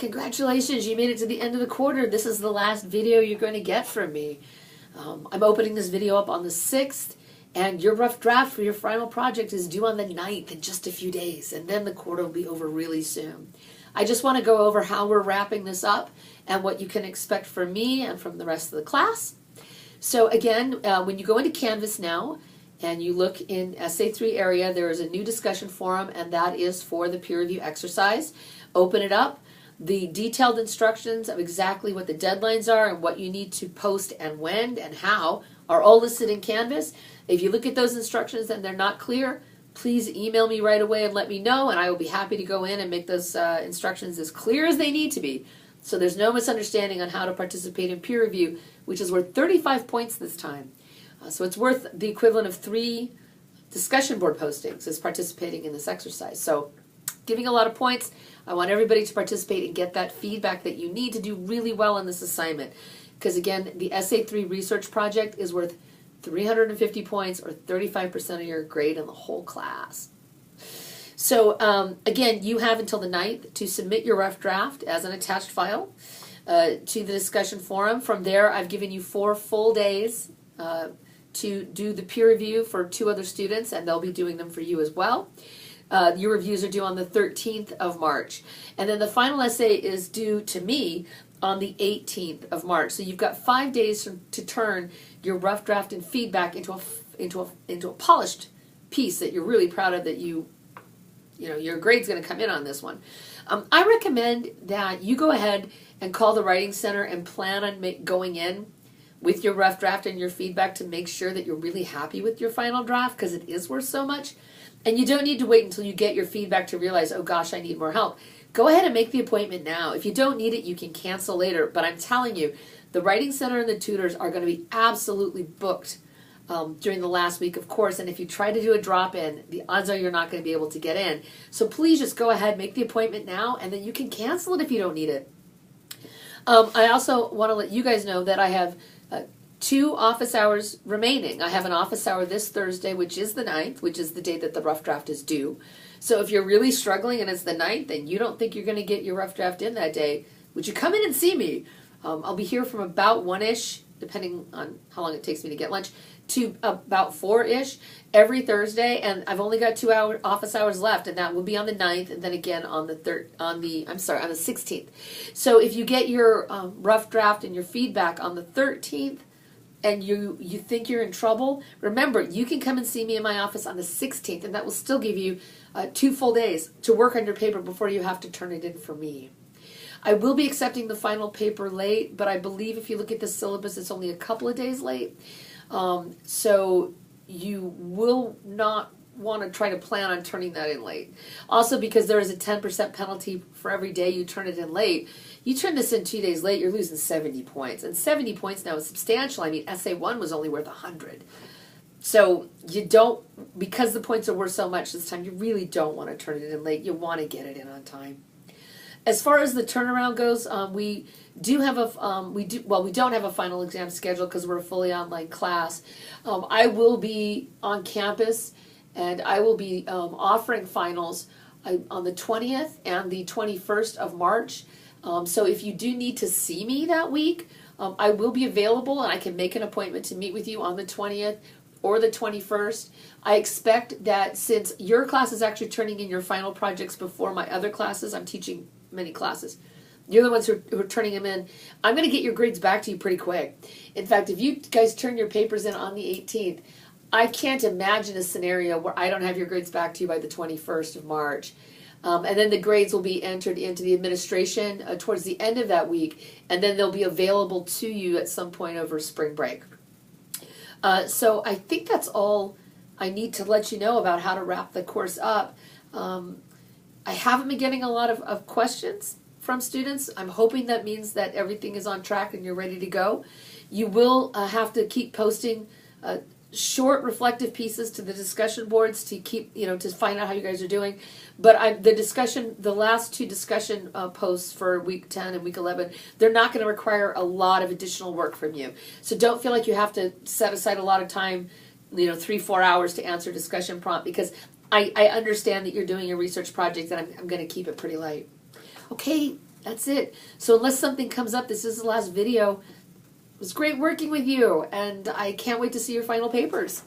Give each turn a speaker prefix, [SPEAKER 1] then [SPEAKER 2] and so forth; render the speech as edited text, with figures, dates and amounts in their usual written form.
[SPEAKER 1] Congratulations, you made it to the end of the quarter. This is the last video you're going to get from me. I'm opening this video up on the 6th, and your rough draft for your final project is due on the 9th in just a few days, and then the quarter will be over really soon. I just want to go over how we're wrapping this up and what you can expect from me and from the rest of the class. So again, when you go into Canvas now and you look in Essay 3 area, there is a new discussion forum, and that is for the peer review exercise. Open it up. The detailed instructions of exactly what the deadlines are and what you need to post and when and how are all listed in Canvas. If you look at those instructions and they're not clear, please email me right away and let me know, and I will be happy to go in and make those instructions as clear as they need to be, so there's no misunderstanding on how to participate in peer review, which is worth 35 points this time. So it's worth the equivalent of 3 discussion board postings as participating in this exercise. So giving a lot of points. I want everybody to participate and get that feedback that you need to do really well in this assignment. Because again, the Essay 3 research project is worth 350 points or 35% of your grade in the whole class. So again, you have until the 9th to submit your rough draft as an attached file to the discussion forum. From there, I've given you 4 full days to do the peer review for 2 other students, and they'll be doing them for you as well. Your reviews are due on the 13th of March. And then the final essay is due to me on the 18th of March. So you've got 5 days to turn your rough draft and feedback into a polished piece that you're really proud of, that you know your grade's going to come in on this one. I recommend that you go ahead and call the Writing Center and plan on going in with your rough draft and your feedback to make sure that you're really happy with your final draft, because it is worth so much. And you don't need to wait until you get your feedback to realize, oh gosh, I need more help. Go ahead and make the appointment now. If you don't need it, you can cancel later. But I'm telling you, the Writing Center and the tutors are going to be absolutely booked during the last week of course. And if you try to do a drop-in, the odds are you're not going to be able to get in. So please just go ahead, make the appointment now, and then you can cancel it if you don't need it. I also want to let you guys know that I have 2 office hours remaining. I have an office hour this Thursday, which is the 9th, which is the day that the rough draft is due. So if you're really struggling and it's the 9th and you don't think you're going to get your rough draft in that day, would you come in and see me? I'll be here from about 1-ish, depending on how long it takes me to get lunch, to about 4-ish every Thursday, and I've only got 2 office hours left, and that will be on the 9th, and then again on the 16th. So if you get your rough draft and your feedback on the 13th, and you think you're in trouble, remember, you can come and see me in my office on the 16th, and that will still give you 2 full days to work on your paper before you have to turn it in for me. I will be accepting the final paper late, but I believe if you look at the syllabus, it's only a couple of days late. So you will not want to try to plan on turning that in late. Also, because there is a 10% penalty for every day you turn it in late. You turn this in 2 days late, you're losing 70 points. And 70 points now is substantial. I mean, Essay 1 was only worth 100. So you don't, because the points are worth so much this time, you really don't want to turn it in late. You want to get it in on time. As far as the turnaround goes, we don't have a final exam schedule because we're a fully online class. I will be on campus, and I will be offering finals on the 20th and the 21st of March. So if you do need to see me that week, I will be available, and I can make an appointment to meet with you on the 20th or the 21st. I expect that since your class is actually turning in your final projects before my other classes, I'm teaching many classes, you're the ones who are turning them in, I'm going to get your grades back to you pretty quick. In fact, if you guys turn your papers in on the 18th, I can't imagine a scenario where I don't have your grades back to you by the 21st of March. And then the grades will be entered into the administration towards the end of that week, and then they'll be available to you at some point over spring break. So I think that's all I need to let you know about how to wrap the course up. I haven't been getting a lot of questions from students. I'm hoping that means that everything is on track and you're ready to go. You will have to keep posting short reflective pieces to the discussion boards to keep, to find out how you guys are doing. But the last 2 discussion posts for week 10 and week 11, they're not going to require a lot of additional work from you. So don't feel like you have to set aside a lot of time, 3-4 hours to answer discussion prompt, because I understand that you're doing a research project, and I'm going to keep it pretty light. Okay, That's it. So unless something comes up, this is the last video. It was great working with you, and I can't wait to see your final papers.